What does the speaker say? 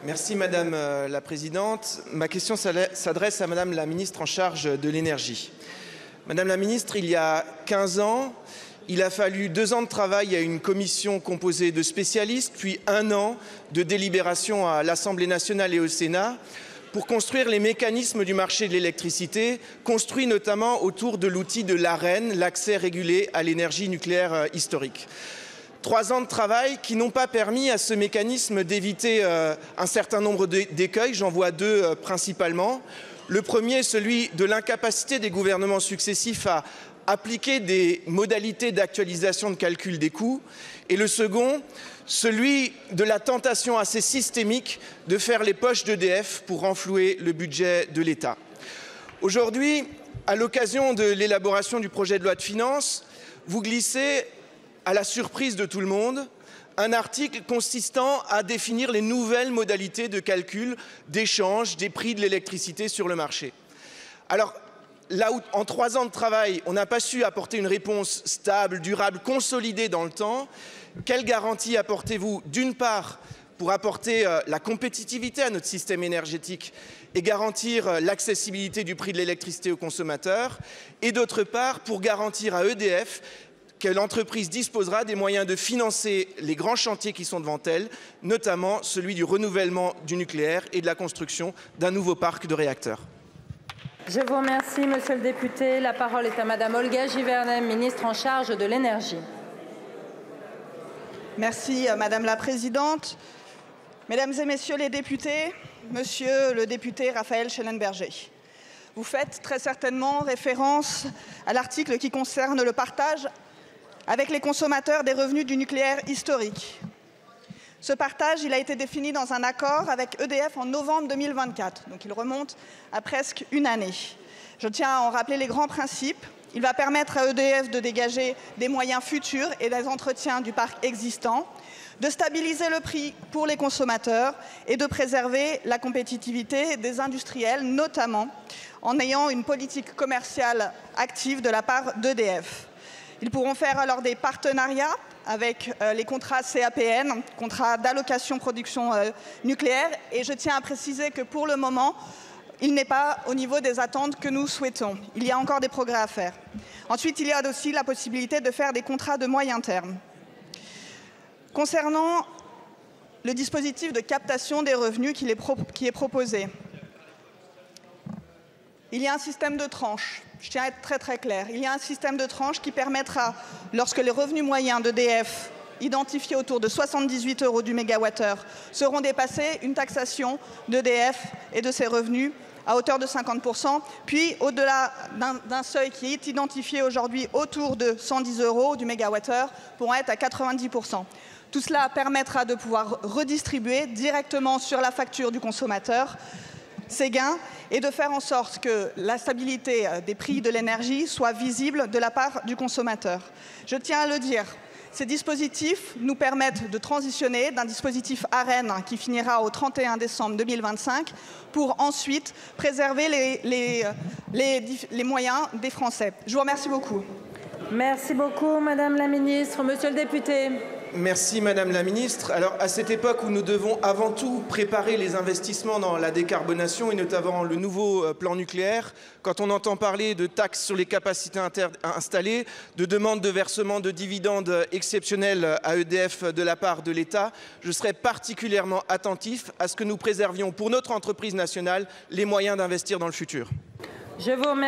Merci Madame la Présidente. Ma question s'adresse à Madame la Ministre en charge de l'énergie. Madame la Ministre, il y a 15 ans, il a fallu 2 ans de travail à une commission composée de spécialistes, puis 1 an de délibération à l'Assemblée nationale et au Sénat pour construire les mécanismes du marché de l'électricité, construits notamment autour de l'outil de l'AREN, l'accès régulé à l'énergie nucléaire historique. 3 ans de travail qui n'ont pas permis à ce mécanisme d'éviter un certain nombre d'écueils. J'en vois 2 principalement. Le premier, celui de l'incapacité des gouvernements successifs à appliquer des modalités d'actualisation de calcul des coûts. Et le second, celui de la tentation assez systémique de faire les poches d'EDF pour renflouer le budget de l'État. Aujourd'hui, à l'occasion de l'élaboration du projet de loi de finances, vous glissez, à la surprise de tout le monde, un article consistant à définir les nouvelles modalités de calcul d'échange des prix de l'électricité sur le marché. Alors, là où en 3 ans de travail, on n'a pas su apporter une réponse stable, durable, consolidée dans le temps, quelle garantie apportez-vous, d'une part, pour apporter la compétitivité à notre système énergétique et garantir l'accessibilité du prix de l'électricité aux consommateurs, et d'autre part, pour garantir à EDF que l'entreprise disposera des moyens de financer les grands chantiers qui sont devant elle, notamment celui du renouvellement du nucléaire et de la construction d'un nouveau parc de réacteurs. Je vous remercie, monsieur le député. La parole est à madame Olga Givernet, ministre en charge de l'énergie. Merci, madame la présidente. Mesdames et messieurs les députés, monsieur le député Raphaël Schellenberger, vous faites très certainement référence à l'article qui concerne le partage avec les consommateurs des revenus du nucléaire historique. Ce partage, il a été défini dans un accord avec EDF en novembre 2024, donc il remonte à presque 1 année. Je tiens à en rappeler les grands principes. Il va permettre à EDF de dégager des moyens futurs et des entretiens du parc existant, de stabiliser le prix pour les consommateurs et de préserver la compétitivité des industriels, notamment en ayant une politique commerciale active de la part d'EDF. Ils pourront faire alors des partenariats avec les contrats CAPN, contrats d'allocation production nucléaire, et je tiens à préciser que pour le moment, il n'est pas au niveau des attentes que nous souhaitons. Il y a encore des progrès à faire. Ensuite, il y a aussi la possibilité de faire des contrats de moyen terme. Concernant le dispositif de captation des revenus qui est proposé, il y a un système de tranches. Je tiens à être très clair. Il y a un système de tranches qui permettra, lorsque les revenus moyens d'EDF, identifiés autour de 78 € du mégawattheure, seront dépassés, une taxation d'EDF et de ses revenus à hauteur de 50%, puis au-delà d'un seuil qui est identifié aujourd'hui autour de 110 € du mégawattheure, pourront être à 90%. Tout cela permettra de pouvoir redistribuer directement sur la facture du consommateur ces gains et de faire en sorte que la stabilité des prix de l'énergie soit visible de la part du consommateur. Je tiens à le dire, ces dispositifs nous permettent de transitionner d'un dispositif AREN qui finira au 31 décembre 2025 pour ensuite préserver les moyens des Français. Je vous remercie beaucoup. Merci beaucoup, madame la ministre. Monsieur le député. Merci Madame la Ministre. Alors à cette époque où nous devons avant tout préparer les investissements dans la décarbonation et notamment le nouveau plan nucléaire, quand on entend parler de taxes sur les capacités installées, de demandes de versement de dividendes exceptionnels à EDF de la part de l'État, je serai particulièrement attentif à ce que nous préservions pour notre entreprise nationale les moyens d'investir dans le futur. Je vous remercie.